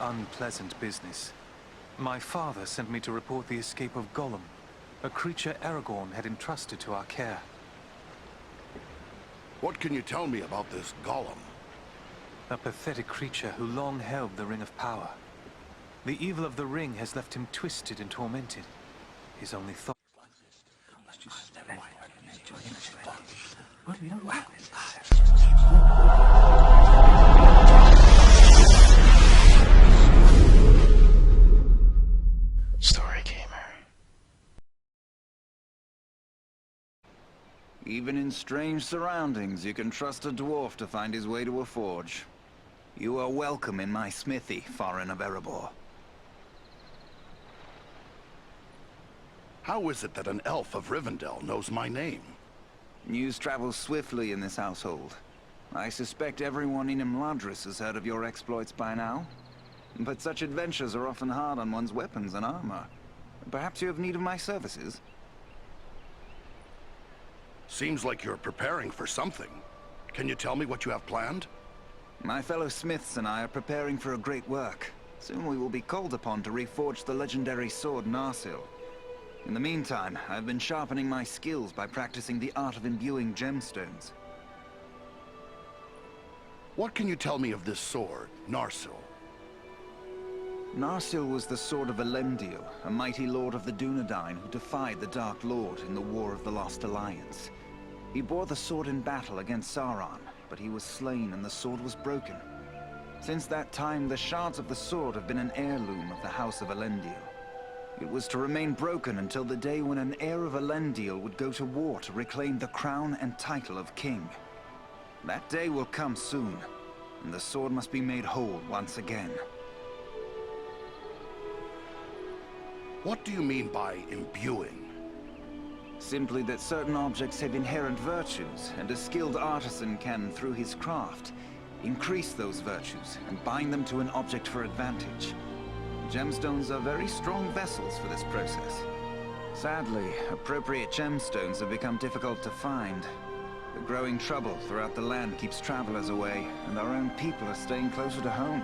unpleasant business. My father sent me to report the escape of Gollum, a creature Aragorn had entrusted to our care. What can you tell me about this Gollum? A pathetic creature who long held the Ring of Power. The evil of the ring has left him twisted and tormented. His only thought... Story gamer. Even in strange surroundings, you can trust a dwarf to find his way to a forge. You are welcome in my smithy, Farin of Erebor. How is it that an elf of Rivendell knows my name? News travels swiftly in this household. I suspect everyone in Imladris has heard of your exploits by now. But such adventures are often hard on one's weapons and armor. Perhaps you have need of my services? Seems like you're preparing for something. Can you tell me what you have planned? My fellow smiths and I are preparing for a great work. Soon we will be called upon to reforge the legendary sword Narsil. In the meantime, I've been sharpening my skills by practicing the art of imbuing gemstones. What can you tell me of this sword, Narsil? Narsil was the sword of Elendil, a mighty lord of the Dunedain who defied the Dark Lord in the War of the Lost Alliance. He bore the sword in battle against Sauron, but he was slain and the sword was broken. Since that time, the shards of the sword have been an heirloom of the House of Elendil. It was to remain broken until the day when an heir of Elendil would go to war to reclaim the crown and title of king. That day will come soon, and the sword must be made whole once again. What do you mean by imbuing? Simply that certain objects have inherent virtues, and a skilled artisan can, through his craft, increase those virtues and bind them to an object for advantage. Gemstones are very strong vessels for this process. Sadly, appropriate gemstones have become difficult to find. The growing trouble throughout the land keeps travelers away, and our own people are staying closer to home.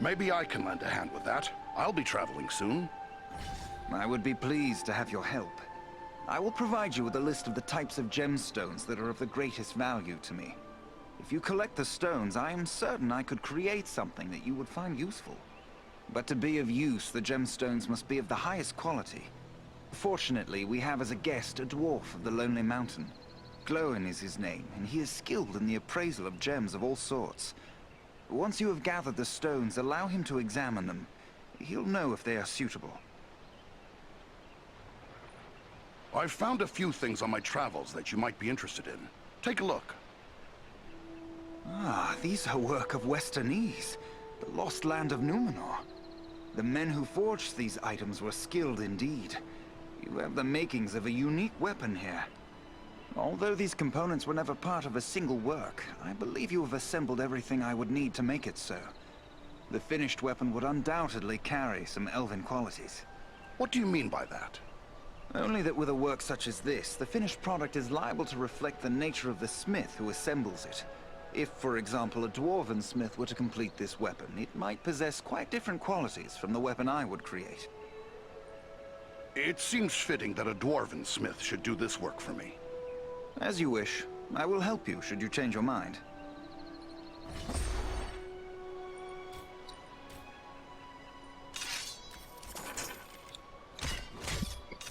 Maybe I can lend a hand with that. I'll be traveling soon. I would be pleased to have your help. I will provide you with a list of the types of gemstones that are of the greatest value to me. If you collect the stones, I am certain I could create something that you would find useful. But to be of use, the gemstones must be of the highest quality. Fortunately, we have as a guest a dwarf of the Lonely Mountain. Glóin is his name, and he is skilled in the appraisal of gems of all sorts. Once you have gathered the stones, allow him to examine them. He'll know if they are suitable. I've found a few things on my travels that you might be interested in. Take a look. Ah, these are work of Westernese, the lost land of Númenor. The men who forged these items were skilled indeed. You have the makings of a unique weapon here. Although these components were never part of a single work, I believe you have assembled everything I would need to make it so. The finished weapon would undoubtedly carry some elven qualities. What do you mean by that? Only that with a work such as this, the finished product is liable to reflect the nature of the smith who assembles it. If, for example, a dwarven smith were to complete this weapon, it might possess quite different qualities from the weapon I would create. It seems fitting that a dwarven smith should do this work for me. As you wish. I will help you should you change your mind.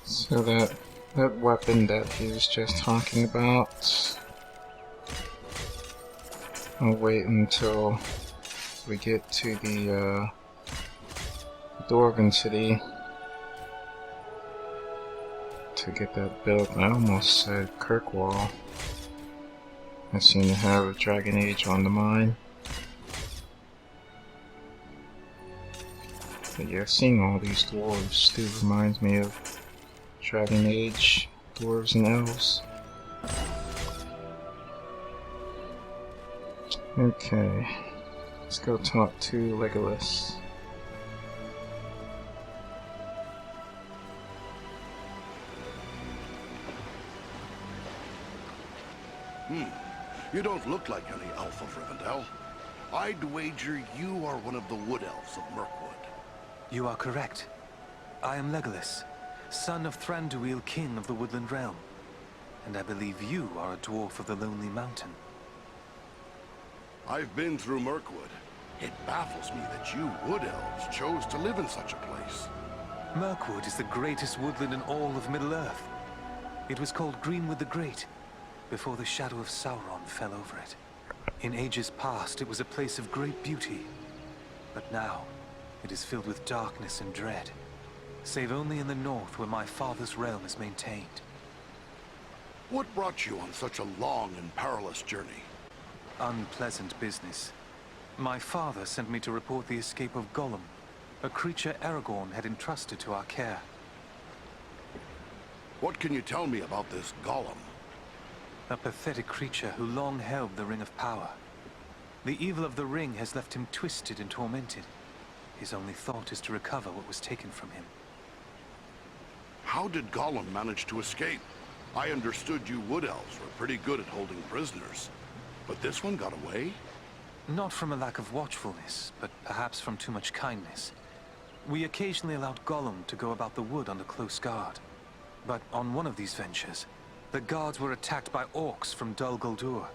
So that weapon that he was just talking about, I'll wait until we get to the Dwarven City to get that built. I almost said Kirkwall. I seem to have a Dragon Age on the mind. But yeah, seeing all these dwarves too reminds me of Dragon Age, dwarves and elves. Okay, let's go talk to Legolas. You don't look like any elf of Rivendell. I'd wager you are one of the Wood Elves of Mirkwood. You are correct. I am Legolas, son of Thranduil, king of the Woodland Realm. And I believe you are a dwarf of the Lonely Mountain. I've been through Mirkwood. It baffles me that you Wood Elves chose to live in such a place. Mirkwood is the greatest woodland in all of Middle-earth. It was called Greenwood the Great, before the shadow of Sauron fell over it. In ages past, it was a place of great beauty. But now, it is filled with darkness and dread, save only in the north where my father's realm is maintained. What brought you on such a long and perilous journey? Unpleasant business. My father sent me to report the escape of Gollum, a creature Aragorn had entrusted to our care. What can you tell me about this Gollum? A pathetic creature who long held the Ring of Power. The evil of the ring has left him twisted and tormented. His only thought is to recover what was taken from him. How did Gollum manage to escape? I understood you Wood Elves were pretty good at holding prisoners. But this one got away? Not from a lack of watchfulness, but perhaps from too much kindness. We occasionally allowed Gollum to go about the wood under close guard. But on one of these ventures, the guards were attacked by orcs from Dol Guldur.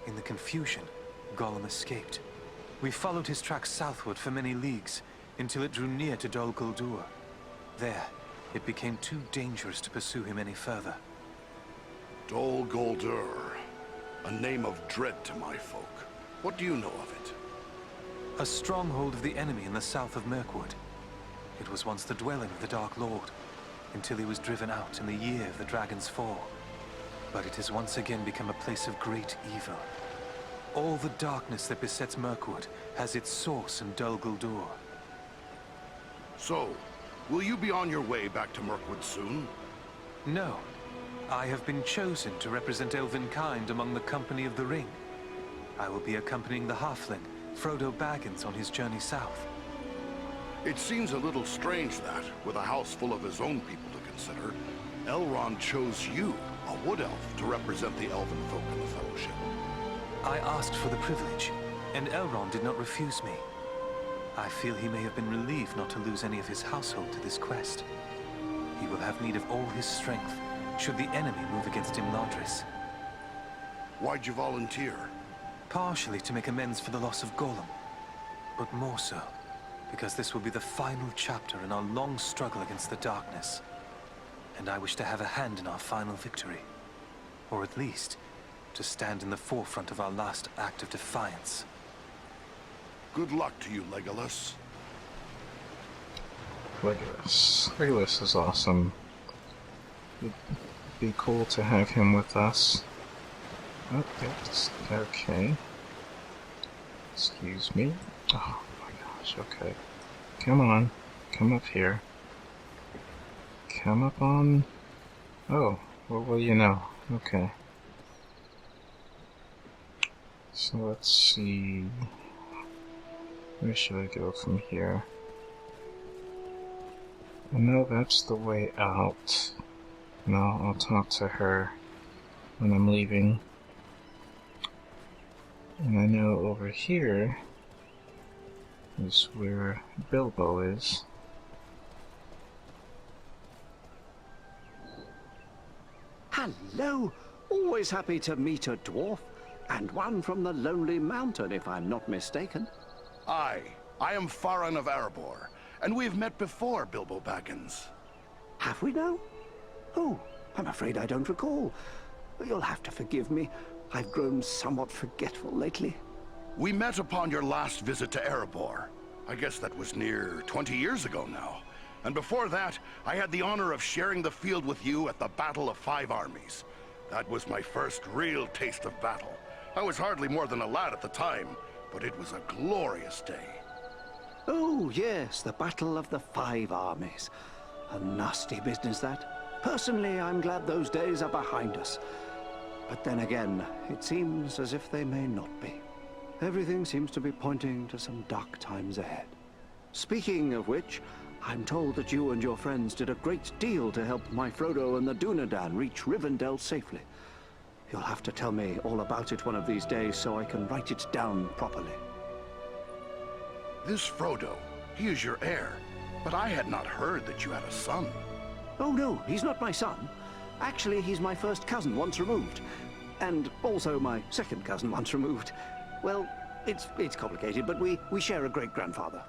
In the confusion, Gollum escaped. We followed his tracks southward for many leagues, until it drew near to Dol Guldur. There, it became too dangerous to pursue him any further. Dol Guldur. A name of dread to my folk. What do you know of it? A stronghold of the enemy in the south of Mirkwood. It was once the dwelling of the Dark Lord, until he was driven out in the year of the Dragon's Fall. But it has once again become a place of great evil. All the darkness that besets Mirkwood has its source in Dol Guldur. So, will you be on your way back to Mirkwood soon? No. I have been chosen to represent Elvenkind among the Company of the Ring. I will be accompanying the halfling, Frodo Baggins, on his journey south. It seems a little strange that, with a house full of his own people to consider, Elrond chose you, a Wood Elf, to represent the Elven folk in the Fellowship. I asked for the privilege, and Elrond did not refuse me. I feel he may have been relieved not to lose any of his household to this quest. He will have need of all his strength, should the enemy move against Imladris. Why'd you volunteer? Partially to make amends for the loss of Gollum, but more so because this will be the final chapter in our long struggle against the darkness. And I wish to have a hand in our final victory. Or at least, to stand in the forefront of our last act of defiance. Good luck to you, Legolas. Legolas. Legolas is awesome. It'd be cool to have him with us. Oh, that's okay. Excuse me. Oh my gosh, okay. Come on. Come up here. Come up on... Oh, well, you know. Okay. So let's see... Where should I go from here? I know that's the way out. No, I'll talk to her when I'm leaving. And I know over here is where Bilbo is. Hello! Always happy to meet a dwarf, and one from the Lonely Mountain, if I'm not mistaken. I am Farin of Erebor, and we've met before, Bilbo Baggins. Have we now? Oh, I'm afraid I don't recall. You'll have to forgive me. I've grown somewhat forgetful lately. We met upon your last visit to Erebor. I guess that was near 20 years ago now. And before that, I had the honor of sharing the field with you at the Battle of Five Armies. That was my first real taste of battle. I was hardly more than a lad at the time, but it was a glorious day. Oh, yes, the Battle of the Five Armies. A nasty business, that. Personally, I'm glad those days are behind us. But then again, it seems as if they may not be. Everything seems to be pointing to some dark times ahead. Speaking of which, I'm told that you and your friends did a great deal to help my Frodo and the Dunedain reach Rivendell safely. You'll have to tell me all about it one of these days so I can write it down properly. This Frodo, he is your heir. But I had not heard that you had a son. Oh no, he's not my son. Actually, he's my first cousin once removed. And also my second cousin once removed. Well, it's complicated, but we share a great-grandfather.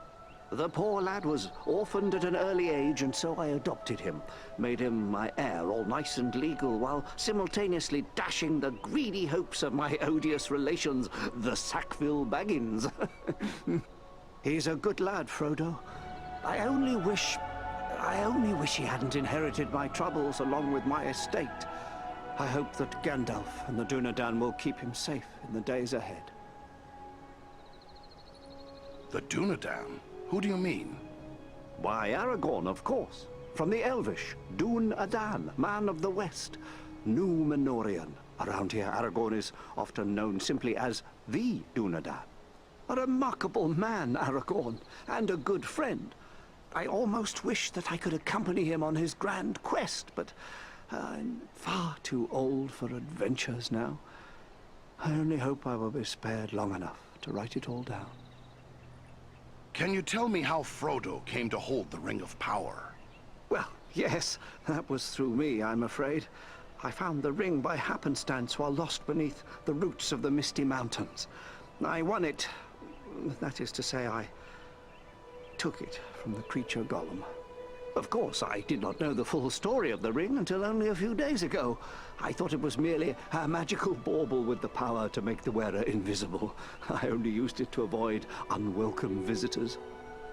The poor lad was orphaned at an early age, and so I adopted him. Made him my heir, all nice and legal, while simultaneously dashing the greedy hopes of my odious relations, the Sackville Baggins. He's a good lad, Frodo. I only wish he hadn't inherited my troubles along with my estate. I hope that Gandalf and the Dunedain will keep him safe in the days ahead. The Dunedain? Who do you mean? Why, Aragorn, of course. From the Elvish, Dún-Adan, man of the West. Númenorian. Around here, Aragorn is often known simply as the Dunedain. A remarkable man, Aragorn, and a good friend. I almost wish that I could accompany him on his grand quest, but I'm far too old for adventures now. I only hope I will be spared long enough to write it all down. Can you tell me how Frodo came to hold the Ring of Power? Well, yes, that was through me, I'm afraid. I found the ring by happenstance while lost beneath the roots of the Misty Mountains. I won it. That is to say, I took it from the creature Gollum. Of course, I did not know the full story of the ring until only a few days ago. I thought it was merely a magical bauble with the power to make the wearer invisible. I only used it to avoid unwelcome visitors.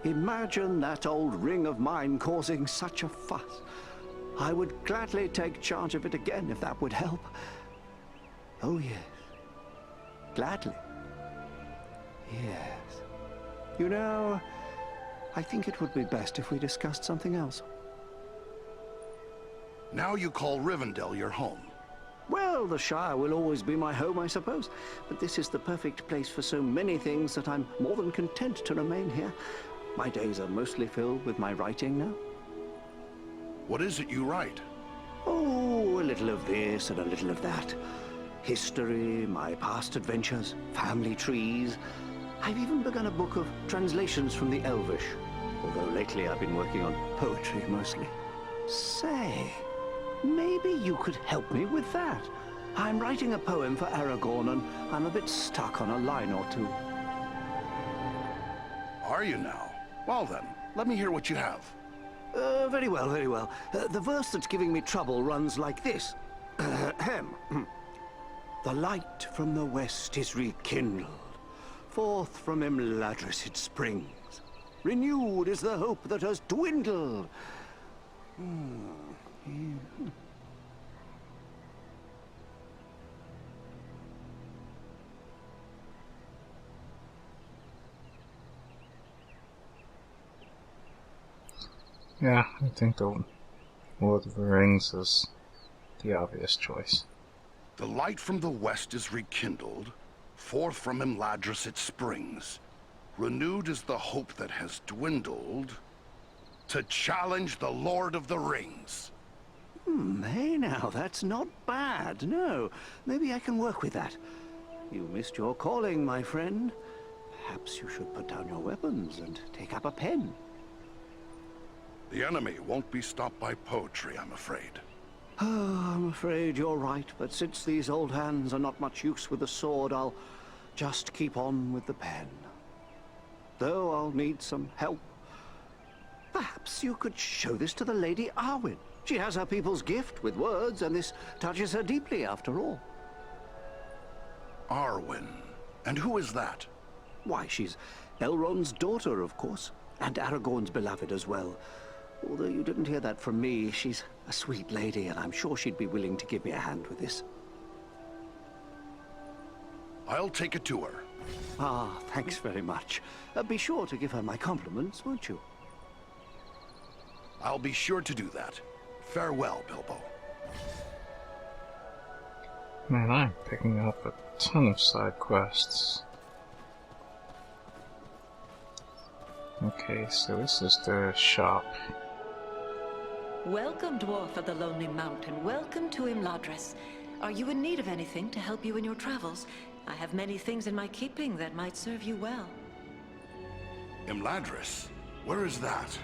Imagine that old ring of mine causing such a fuss. I would gladly take charge of it again if that would help. Oh yes, gladly. Yes. You know, I think it would be best if we discussed something else. Now you call Rivendell your home. Well, the Shire will always be my home, I suppose. But this is the perfect place for so many things that I'm more than content to remain here. My days are mostly filled with my writing now. What is it you write? Oh, a little of this and a little of that. History, my past adventures, family trees. I've even begun a book of translations from the Elvish. Although lately I've been working on poetry mostly. Say, maybe you could help me with that. I'm writing a poem for Aragorn and I'm a bit stuck on a line or two. Are you now? Well then, let me hear what you have. Very well, very well. The verse that's giving me trouble runs like this. The light from the west is rekindled. Forth from Imladris it springs. Renewed is the hope that has dwindled. Yeah, I think the Lord of the Rings is the obvious choice. The light from the west is rekindled. Forth from Imladris it springs. Renewed is the hope that has dwindled. To challenge the Lord of the Rings. Hey now, that's not bad, no. Maybe I can work with that. You missed your calling, my friend. Perhaps you should put down your weapons and take up a pen. The enemy won't be stopped by poetry, I'm afraid. Oh, I'm afraid you're right, but since these old hands are not much use with the sword, I'll just keep on with the pen. Though I'll need some help. Perhaps you could show this to the Lady Arwen. She has her people's gift with words, and this touches her deeply after all. Arwen. And who is that? Why, she's Elrond's daughter, of course, and Aragorn's beloved as well. Although you didn't hear that from me, she's a sweet lady, and I'm sure she'd be willing to give me a hand with this. I'll take it to her. Ah, thanks very much. Be sure to give her my compliments, won't you? I'll be sure to do that. Farewell, Bilbo. Man, I'm picking up a ton of side quests. Okay, so this is the shop. Welcome, dwarf of the Lonely Mountain. Welcome to Imladris. Are you in need of anything to help you in your travels? I have many things in my keeping that might serve you well. Imladris? Where is that?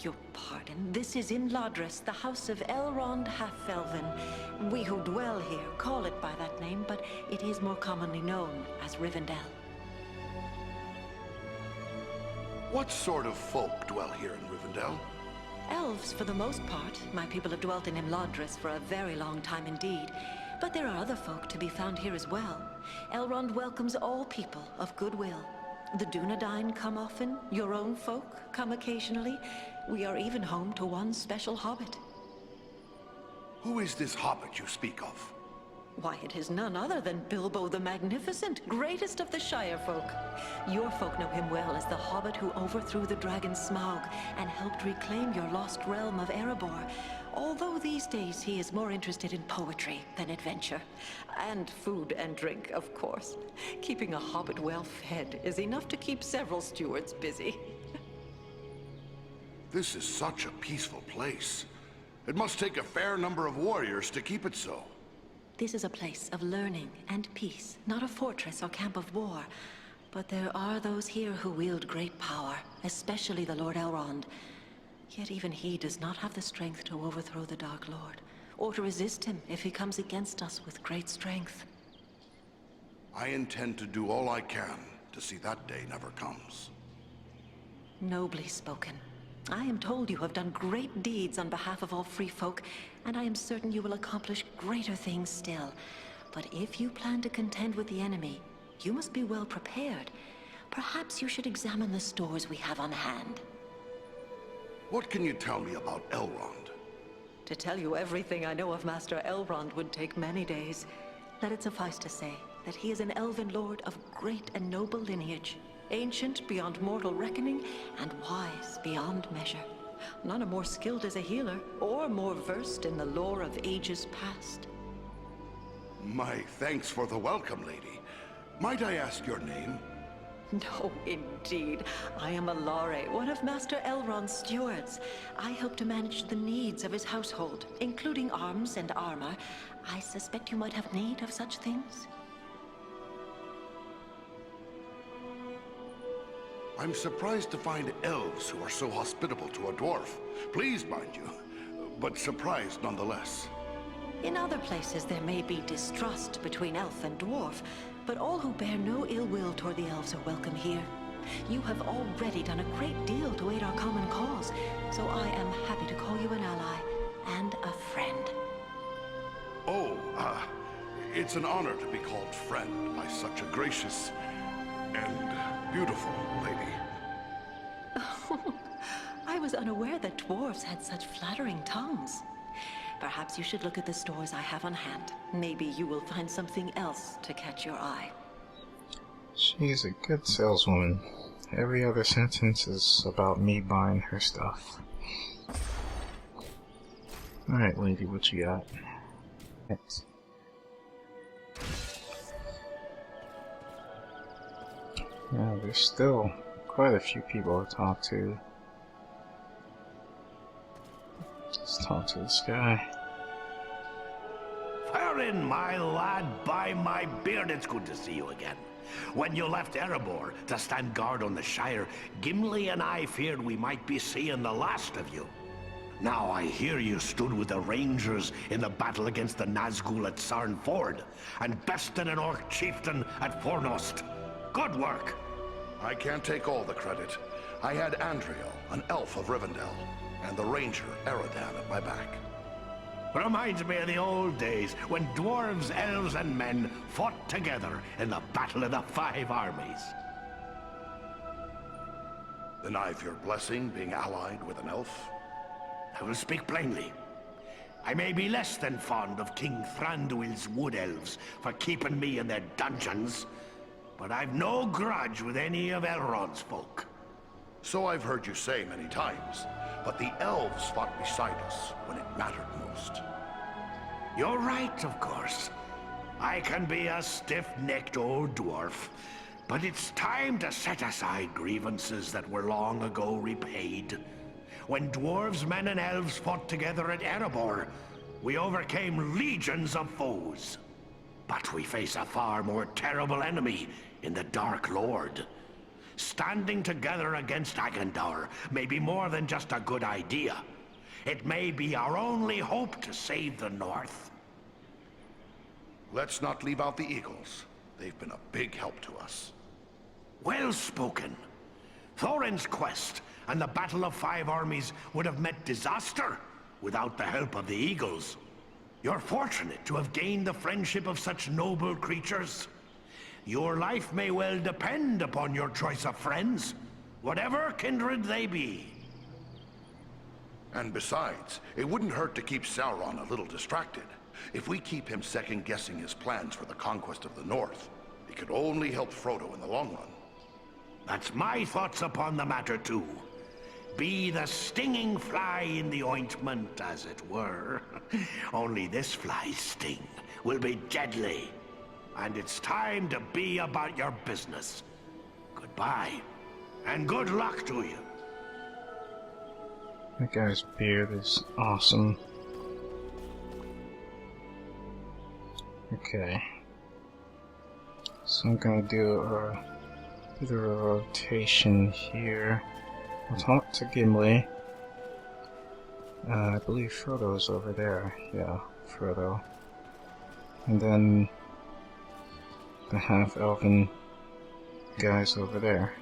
Your pardon. This is Imladris, the house of Elrond Half-Elven. We who dwell here call it by that name, but it is more commonly known as Rivendell. What sort of folk dwell here in Rivendell? Elves, for the most part. My people have dwelt in Imladris for a very long time indeed. But there are other folk to be found here as well. Elrond welcomes all people of goodwill. The Dunedain come often, your own folk come occasionally. We are even home to one special hobbit. Who is this hobbit you speak of? Why, it is none other than Bilbo the Magnificent, greatest of the Shire folk. Your folk know him well as the hobbit who overthrew the dragon Smaug and helped reclaim your lost realm of Erebor. Although these days he is more interested in poetry than adventure. And food and drink, of course. Keeping a hobbit well fed is enough to keep several stewards busy. This is such a peaceful place. It must take a fair number of warriors to keep it so. This is a place of learning and peace, not a fortress or camp of war. But there are those here who wield great power, especially the Lord Elrond. Yet even he does not have the strength to overthrow the Dark Lord, or to resist him if he comes against us with great strength. I intend to do all I can to see that day never comes. Nobly spoken. I am told you have done great deeds on behalf of all free folk, and I am certain you will accomplish greater things still. But if you plan to contend with the enemy, you must be well prepared. Perhaps you should examine the stores we have on hand. What can you tell me about Elrond? To tell you everything I know of Master Elrond would take many days. Let it suffice to say that he is an elven lord of great and noble lineage. Ancient beyond mortal reckoning, and wise beyond measure. None are more skilled as a healer, or more versed in the lore of ages past. My thanks for the welcome, lady. Might I ask your name? No, indeed. I am Alare, one of Master Elrond's stewards. I help to manage the needs of his household, including arms and armor. I suspect you might have need of such things. I'm surprised to find elves who are so hospitable to a dwarf. Pleased, mind you, but surprised nonetheless. In other places there may be distrust between elf and dwarf, but all who bear no ill will toward the elves are welcome here. You have already done a great deal to aid our common cause, so I am happy to call you an ally and a friend. Oh, it's an honor to be called friend by such a gracious and beautiful lady. I was unaware that dwarves had such flattering tongues. Perhaps you should look at the stores I have on hand. Maybe you will find something else to catch your eye. She's a good saleswoman. Every other sentence is about me buying her stuff. Alright, lady, what you got? Thanks. Yeah, there's still quite a few people to talk to. Let's talk to this guy. Farin, my lad, by my beard, it's good to see you again. When you left Erebor to stand guard on the Shire, Gimli and I feared we might be seeing the last of you. Now I hear you stood with the Rangers in the battle against the Nazgul at Sarn Ford, and bested an orc chieftain at Fornost. Good work. I can't take all the credit. I had Andriel, an elf of Rivendell, and the ranger, Eradan, at my back. Reminds me of the old days when dwarves, elves, and men fought together in the Battle of the Five Armies. Then I've your blessing being allied with an elf? I will speak plainly. I may be less than fond of King Thranduil's wood elves for keeping me in their dungeons, but I've no grudge with any of Elrond's folk. So I've heard you say many times, but the elves fought beside us when it mattered most. You're right, of course. I can be a stiff-necked old dwarf, but it's time to set aside grievances that were long ago repaid. When dwarves, men, and elves fought together at Erebor, We overcame legions of foes. But we face a far more terrible enemy in the Dark Lord. Standing together against Agandaur may be more than just a good idea. It may be our only hope to save the North. Let's not leave out the Eagles. They've been a big help to us. Well spoken. Thorin's quest and the Battle of Five Armies would have met disaster without the help of the Eagles. You're fortunate to have gained the friendship of such noble creatures. Your life may well depend upon your choice of friends, whatever kindred they be. And besides, it wouldn't hurt to keep Sauron a little distracted. If we keep him second-guessing his plans for the conquest of the North, it could only help Frodo in the long run. That's my thoughts upon the matter, too. Be the stinging fly in the ointment, as it were. Only this fly's sting will be deadly. And it's time to be about your business. Goodbye, and good luck to you. That guy's beard is awesome. Okay. So I'm gonna do a bit of a rotation here. I'll talk to Gimli. I believe Frodo's over there. Yeah, Frodo. And then the half-elven guys over there.